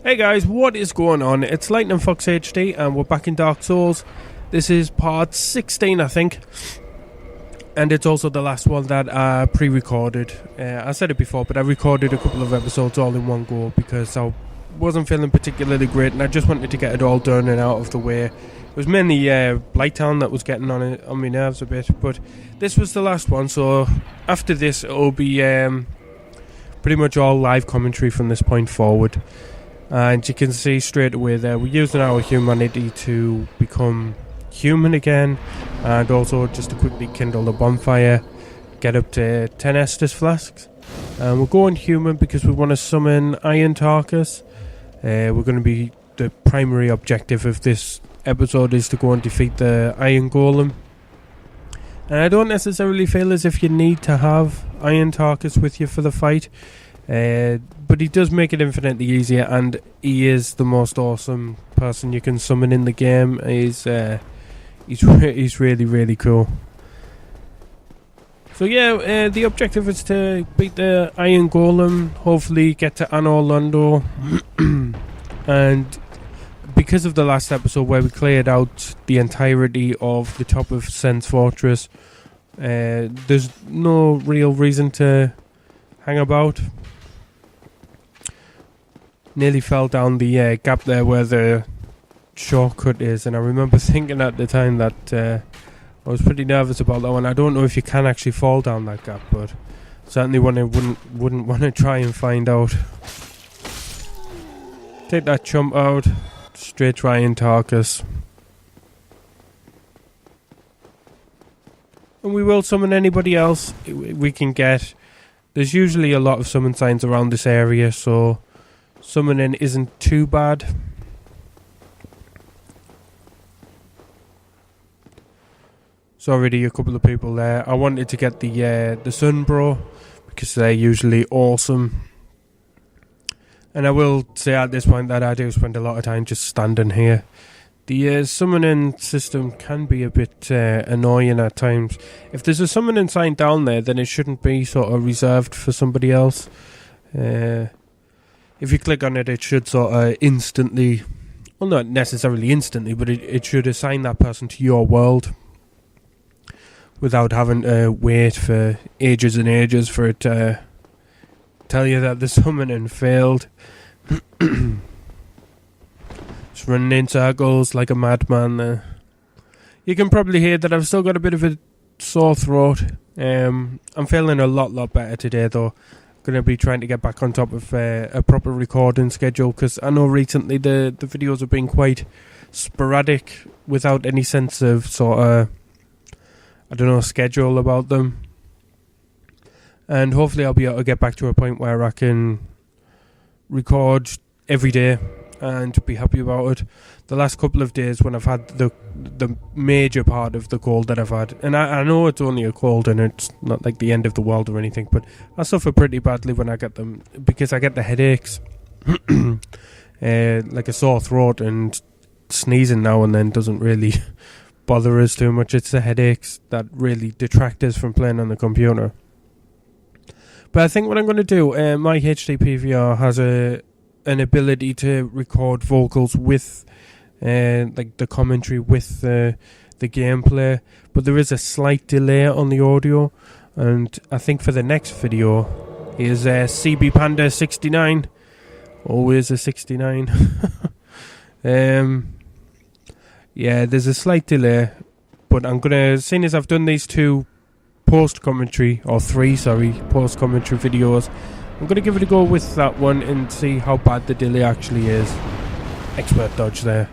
Hey guys, what is going on? It's Lightning Fox HD and we're back in Dark Souls. This is part 16, I think. And it's also the last one that I pre-recorded. I said it before, but I recorded a couple of episodes all in one go because I wasn't feeling particularly great and I just wanted to get it all done and out of the way. It was mainly Blighttown that was getting on my nerves a bit, but this was the last one, so after this it'll be pretty much all live commentary from this point forward. And you can see straight away there we're using our humanity to become human again, and also just to quickly kindle the bonfire, get up to 10 Estus flasks. And we're going human because we want to summon Iron Tarkus. We're going to be, the primary objective of this episode is to go and defeat the Iron Golem. And I don't necessarily feel as if you need to have Iron Tarkus with you for the fight. But he does make it infinitely easier, and he is the most awesome person you can summon in the game. He's really, really cool. So yeah, the objective is to beat the Iron Golem, hopefully get to Anor Londo. And because of the last episode where we cleared out the entirety of the top of Sen's Fortress, there's no real reason to hang about. Nearly fell down the gap there where the shortcut is, and I remember thinking at the time that I was pretty nervous about that one. I don't know if you can actually fall down that gap, but certainly one I wouldn't want to try and find out. Take that chump out, straight to Iron Tarkus. And we will summon anybody else we can get. There's usually a lot of summon signs around this area, so summoning isn't too bad. It's already a couple of people there. I wanted to get the Sunbro because they're usually awesome. And I will say at this point that I do spend a lot of time just standing here. The summoning system can be a bit annoying at times. If there's a summoning sign down there, then it shouldn't be sort of reserved for somebody else. If you click on it, it should sort of instantly, well, not necessarily instantly, but it should assign that person to your world without having to wait for ages and ages for it to tell you that the summoning failed. Just running in circles like a madman there. You can probably hear that I've still got a bit of a sore throat. I'm feeling a lot better today though. Going to be trying to get back on top of a proper recording schedule, because I know recently the videos have been quite sporadic without any sense of sort of, I don't know, schedule about them. And hopefully I'll be able to get back to a point where I can record every day and be happy about it. The last couple of days when I've had the major part of the cold that I've had, and I know it's only a cold and it's not like the end of the world or anything, but I suffer pretty badly when I get them because I get the headaches, like a sore throat, and sneezing now and then doesn't really bother us too much. It's the headaches that really detract us from playing on the computer. But I think what I'm going to do, my HD PVR has an ability to record vocals with like the commentary with the gameplay, but there is a slight delay on the audio. And I think for the next video is CB Panda 69, always a 69. Yeah, there's a slight delay, but I'm gonna, seeing as I've done these two post-commentary post-commentary videos, I'm going to give it a go with that one and see how bad the delay actually is. Expert dodge there.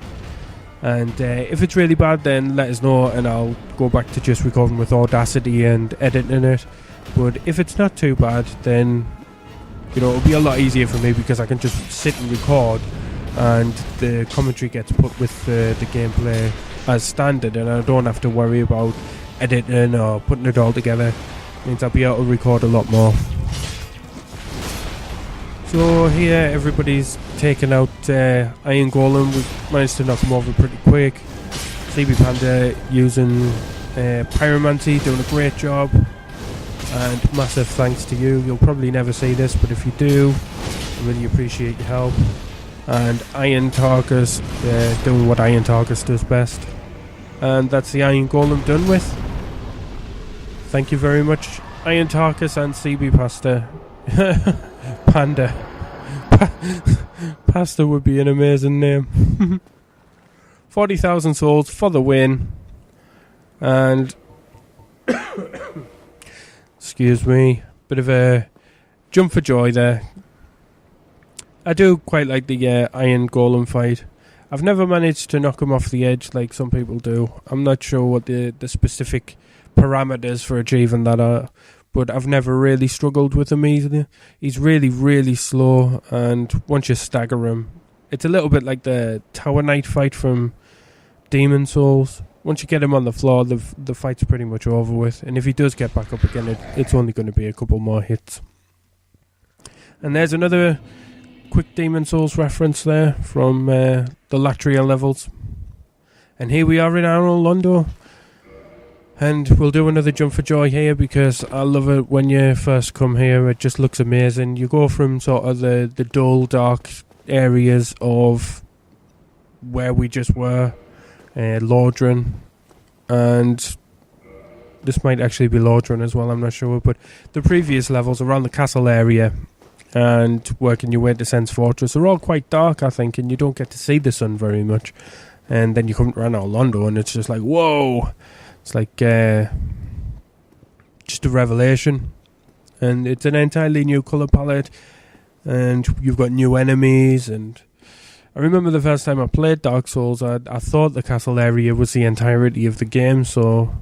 And if it's really bad, then let us know and I'll go back to just recording with Audacity and editing it. But if it's not too bad, then it'll be a lot easier for me because I can just sit and record and the commentary gets put with the gameplay as standard, and I don't have to worry about editing or putting it all together. It means I'll be able to record a lot more. So here everybody's taken out Iron Golem. We've managed to knock him over pretty quick. CB Panda using Pyromancy, doing a great job. And massive thanks to you. You'll probably never see this, but if you do, I really appreciate your help. and Iron Tarkus doing what Iron Tarkus does best. And that's the Iron Golem done with. Thank you very much, Iron Tarkus and CB Pasta. Panda. Pasta would be an amazing name. 40,000 souls for the win. And excuse me, bit of a jump for joy there. I do quite like the Iron Golem fight. I've never managed to knock him off the edge like some people do. I'm not sure what the specific parameters for achieving that are, but I've never really struggled with him either. He's really, really slow, and once you stagger him, it's a little bit like the Tower Knight fight from Demon Souls. Once you get him on the floor, the fight's pretty much over with, and if he does get back up again, it's only going to be a couple more hits. And there's another quick Demon Souls reference there from the Latria levels. And here we are in Iron Londo. And we'll do another jump for joy here, because I love it when you first come here. It just looks amazing. You go from sort of the dull, dark areas of where we just were, Lordran, and this might actually be Lordran as well, I'm not sure, but the previous levels around the castle area and working your way to Sen's Fortress are all quite dark, I think, and you don't get to see the sun very much. And then you come around Orlando and it's just like, whoa! It's like just a revelation. And it's an entirely new colour palette, and you've got new enemies. And I remember the first time I played Dark Souls, I thought the castle area was the entirety of the game, so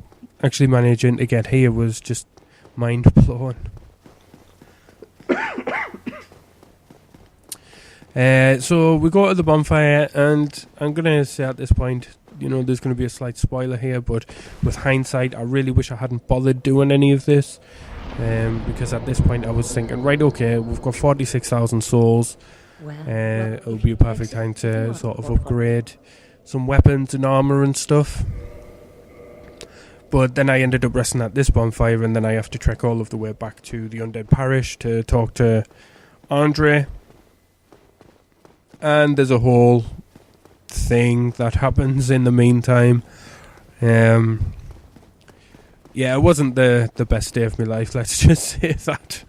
actually managing to get here was just mind-blowing. So we go to the bonfire, and I'm going to say at this point, there's going to be a slight spoiler here, but with hindsight, I really wish I hadn't bothered doing any of this, because at this point I was thinking, right, okay, we've got 46,000 souls, it'll be a perfect time to sort of upgrade some weapons and armour and stuff. But then I ended up resting at this bonfire, and then I have to trek all of the way back to the Undead Parish to talk to Andre. And there's a whole thing that happens in the meantime. It wasn't the best day of my life, let's just say that.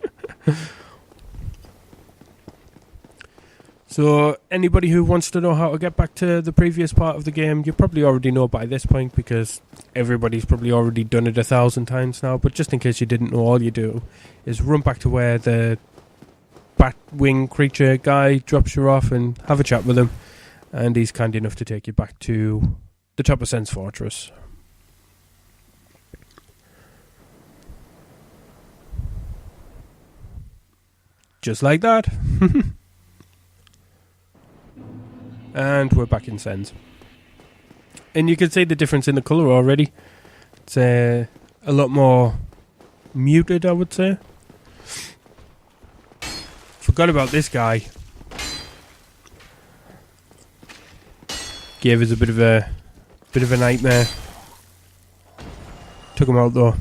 So anybody who wants to know how to get back to the previous part of the game, you probably already know by this point, because everybody's probably already done it 1,000 times now, but just in case you didn't know, all you do is run back to where the Batwing creature guy drops you off and have a chat with him, and he's kind enough to take you back to the top of Sen's Fortress. Just like that. And we're back in Sen's. And you can see the difference in the colour already. It's a lot more muted, I would say. Forgot about this guy. Gave us a bit of a nightmare. Took him out though.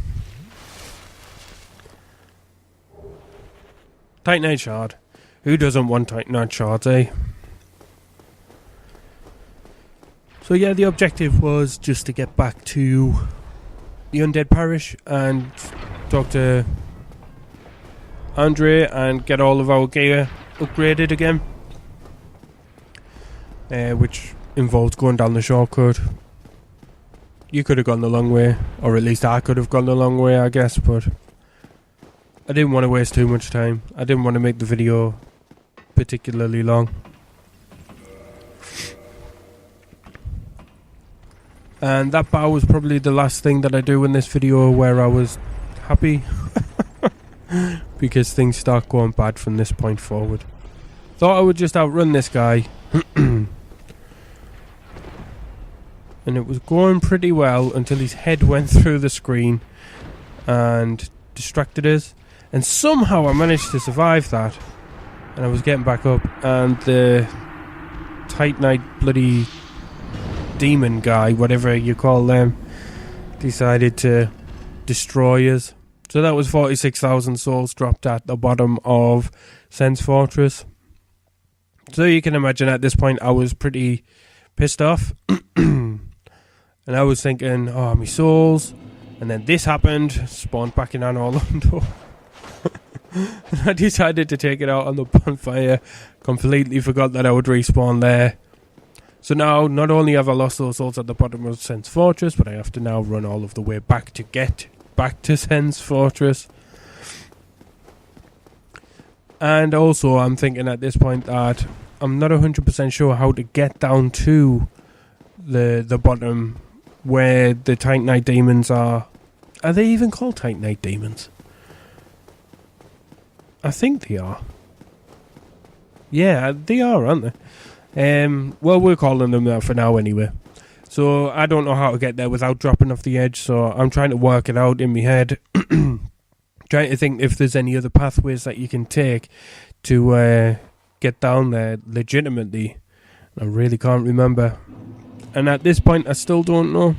Titanite shard. Who doesn't want Titanite shards, eh? So yeah, the objective was just to get back to the Undead Parish and talk to Andre and get all of our gear upgraded again, which involves going down the shortcut. You could have gone the long way, or at least I could have gone the long way, I guess, but I didn't want to waste too much time. I didn't want to make the video particularly long. And that bow was probably the last thing that I do in this video where I was happy. Because things start going bad from this point forward. Thought I would just outrun this guy. And it was going pretty well until his head went through the screen and distracted us. And somehow I managed to survive that. And I was getting back up, and the Titanite bloody demon guy, whatever you call them, decided to destroy us. So that was 46,000 souls dropped at the bottom of Sen's Fortress. So you can imagine at this point I was pretty pissed off. And I was thinking, oh, my souls. And then this happened, spawned back in Anne Orlando. And I decided to take it out on the bonfire. Completely forgot that I would respawn there. So now, not only have I lost those souls at the bottom of Sen's Fortress, but I have to now run all of the way back to get back to Sen's Fortress. And also, I'm thinking at this point that I'm not 100% sure how to get down to the bottom where the Titanite demons are. Are they even called Titanite demons? I think they are. Yeah, they are, aren't they? Well, we're calling them that for now anyway. So I don't know how to get there without dropping off the edge, so I'm trying to work it out in my head. Trying to think if there's any other pathways that you can take to get down there legitimately. I really can't remember. And at this point, I still don't know.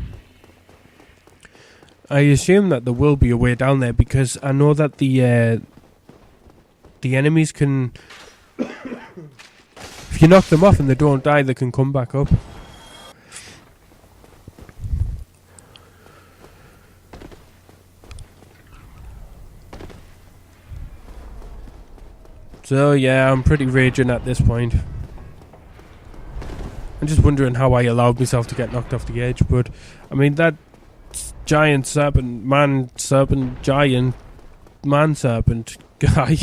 I assume that there will be a way down there because I know that the enemies can... if you knock them off and they don't die, they can come back up. So yeah, I'm pretty raging at this point. I'm just wondering how I allowed myself to get knocked off the edge, but I mean that giant serpent, giant man serpent guy.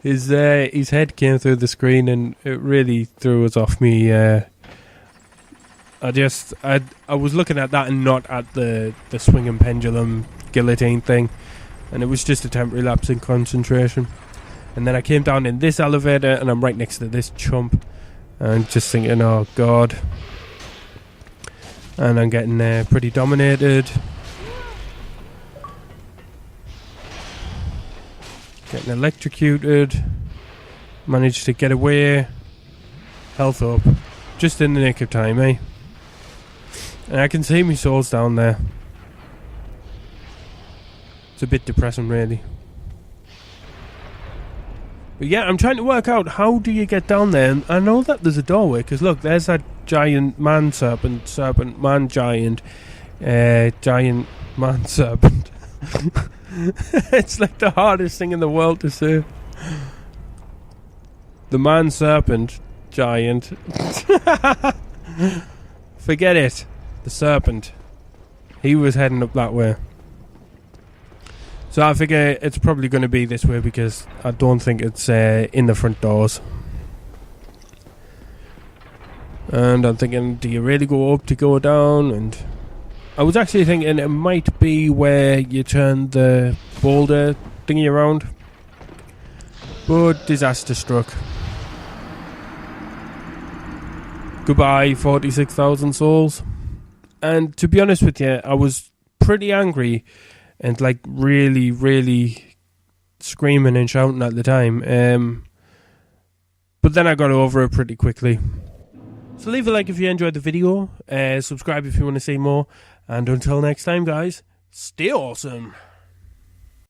His head came through the screen and it really threw us off me. I was looking at that and not at the swinging pendulum guillotine thing, and it was just a temporary lapse in concentration. And then I came down in this elevator and I'm right next to this chump and just thinking, oh god. And I'm getting pretty dominated. Getting electrocuted. Managed to get away. Health up. Just in the nick of time, eh? And I can see my souls down there. It's a bit depressing, really. But yeah, I'm trying to work out how do you get down there. And I know that there's a doorway, because look, there's that giant man serpent, man giant man serpent. It's like the hardest thing in the world to say. The man serpent giant. Forget it. The serpent. He was heading up that way. So I figure it's probably going to be this way because I don't think it's in the front doors. And I'm thinking, do you really go up to go down? And I was actually thinking it might be where you turn the boulder thingy around. But disaster struck. Goodbye, 46,000 souls. And to be honest with you, I was pretty angry and like really, really screaming and shouting at the time. But then I got over it pretty quickly. So leave a like if you enjoyed the video. Subscribe if you want to see more. And until next time, guys, stay awesome.